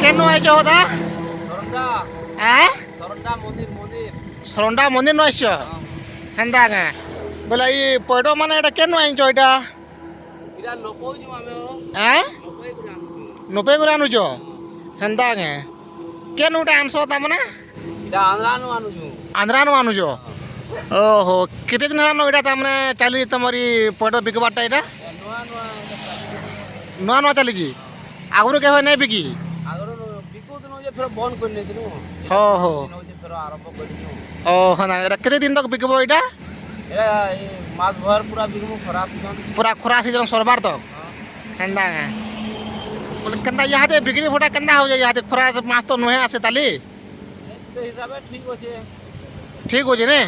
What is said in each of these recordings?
କେନୁ ଆଇଛ ହୋଦା ସରଣ୍ଡା ସରଣ୍ଡା ମନ୍ଦିର ସରଣ୍ଡା ମନ୍ଦିର ନ ଆଇଛ ହଁ ହେନ୍ତା ଆଜ୍ଞା ବୋଲେ ଇ ପଇଡ଼ ମାନେ ଏଇଟା କେନୁ ଆଣିଛ ଏଇଟା ଏଇଟା ଲୋପଉଛୁ ଆମେ ଲୋପେଇ କରି ଆଣୁଛୁ ନବେ କରି ଆଣୁଛ ହେନ୍ତା ଆଜ୍ଞା କେନୁ ଗୋଟେ ଆଣସ ତାମାନେ ଏଇଟା ଆନ୍ଧ୍ରାନୁ ଆଣୁଛୁ ଆନ୍ଧ୍ରାନୁ ଆଣୁଛ ହଁ ଓହୋ କେତେ ଦିନ ହେଲାନ ଏଇଟା ତାମାନେ ଚାଲିଛି ତମର ଇ ପଇଡ଼ ବିକବାରଟା ଏଇଟା ଏ ନୂଆ ନୂଆ ଏଇଟା ଚାଲିଛି ନୂଆ ନୂଆ ଚାଲିଛି ହଁ ଆଗରୁ କେବେ ନେଇ ବିକି ଆଗରୁ ବିକୁଥିଲୁ ଯେ ଫେର ବନ୍ଦ କରି ନେଇଥିଲୁ ହଉ ହଉ ଯେ ଫେର ଆରମ୍ଭ କରିଛୁ ଓହୋ ନା ଏଇଟା କେତେ ଦିନ ତକ ବିକିବ ଏଇଟା ଏଇଟା ଏ ମାସ ଭର ପୁରା ବିକମୁ ଖରା ସିଜନ ପୁରା ଖରା ସିଜନ ସରବାର ତକ ହଁ ହେନ୍ତା ଆଜ୍ଞା ବୋଲେ କେନ୍ତା ଇହାଦେ ବିକ୍ରି ଭଟା କେନ୍ତା ହଉଛେ ଇହାଦେ ଖରା ମାସ ତ ନୁହେଁ ଆସେ ତାଲି ସେ ହିସାବେ ଠିକ୍ ଅଛେ ଠିକ୍ ଅଛେ ନେ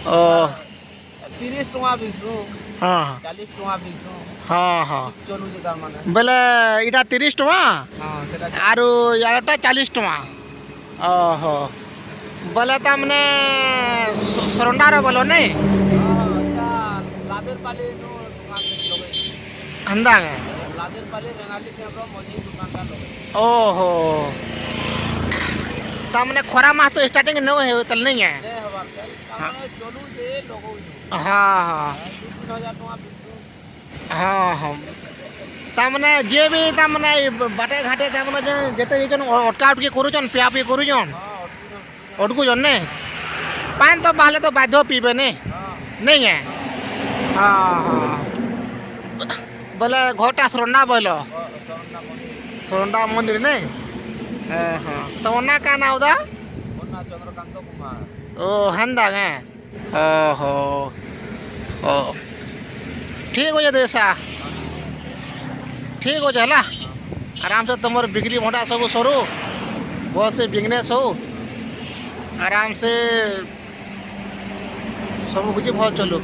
ଓ 30 ଟଙ୍କା ବିକସୁଁ ହଁ 40 ଟଙ୍କା ବିକସୁଁ ହଁ ହଁ ଠିକ୍ ଚଲୁଛେ ତାରମାନେ ବେଲେ ଇଟା 30 ଟଙ୍କା ହଁ ସେଟା ଆରୁ ଇଆଡ଼ଟା 40 ଟଙ୍କା ଓହୋ ବୋଲେ ତାମାନେ ସରଣ୍ଡାର ବୋଲ ନାଇଁ ହଁ ହଁ ଏଇଟା ଲାଦେର ପାଲିନୁ ଦୋକାନ ଲଗେଇଛୁ ହେନ୍ତା ଆଜ୍ଞା ଲାଦେର ପାଲି ରେଙ୍ଗାଲି ଡ୍ୟାମ୍ର ମଝି ଦୋକାନଟା ଲଗେଇଛୁ ଓହୋ ତାମାନେ ଖରା ମାସ ତ ଷ୍ଟାର୍ଟିଂ ନ ହେଉ ତାହେଲେ ନାଇଁ ଆଜ୍ଞା ନେ ହେବାର ତେଲ ତାରମାନେ ଚଲୁଛେ ଲଗଉଛୁ ହଁ ହଁ 2-3 ହଜାର ଟଙ୍କା ବିକସୁଁ ହଁ ହଁ ତାମାନେ ଯିଏ ବି ତାମାନେ ବାଟେ ଘାଟେ ତାମାନେ ଯେତେ ଯାଇଛନ୍ ଅଟକା ଉଟକି କରୁଛନ୍ ପିଆ ପିଇ କରୁଛନ୍ ହଁ ଅଟକୁଛନ୍ ପିକୁଛନ୍ ଅଟକୁଛନ୍ ନେ ପାନ୍ ତ ବାହାରିଲେ ତ ବାଧ୍ୟ ପିଇବେ ନେ ହଁ ନାଇଁ ଆଜ୍ଞା ହଁ ହଁ ହଁ ବୋଲେ ଘରଟା ସରଣ୍ଡା ବୋଇଲ ସରଣ୍ଡା ମନ୍ଦିର ସରଣ୍ଡା ମନ୍ଦିର ନାଇଁ ହଁ ତମ ନା କାଁ ନାଁ ଉଦା ମୋ ନାଁ ଚନ୍ଦ୍ରକାନ୍ତ କୁମାର ଓ ହେନ୍ତା କେଁ ଓହୋ ଓ ଠିକ୍ ଅଛେ ଦେସା ହଁ ଠିକ୍ ଅଛି ଠିକ୍ ଅଛେ ହେଲା ହଁ ହଁ ଆରାମସେ ତୁମର ବିକ୍ରି ଭଟା ସବୁ ସରୁ ଭଲସେ ବିଜନେସ୍ ହଉ ହଁ ଆରାମସେ ସବୁ କିଛି ଭଲ ଚଲୁ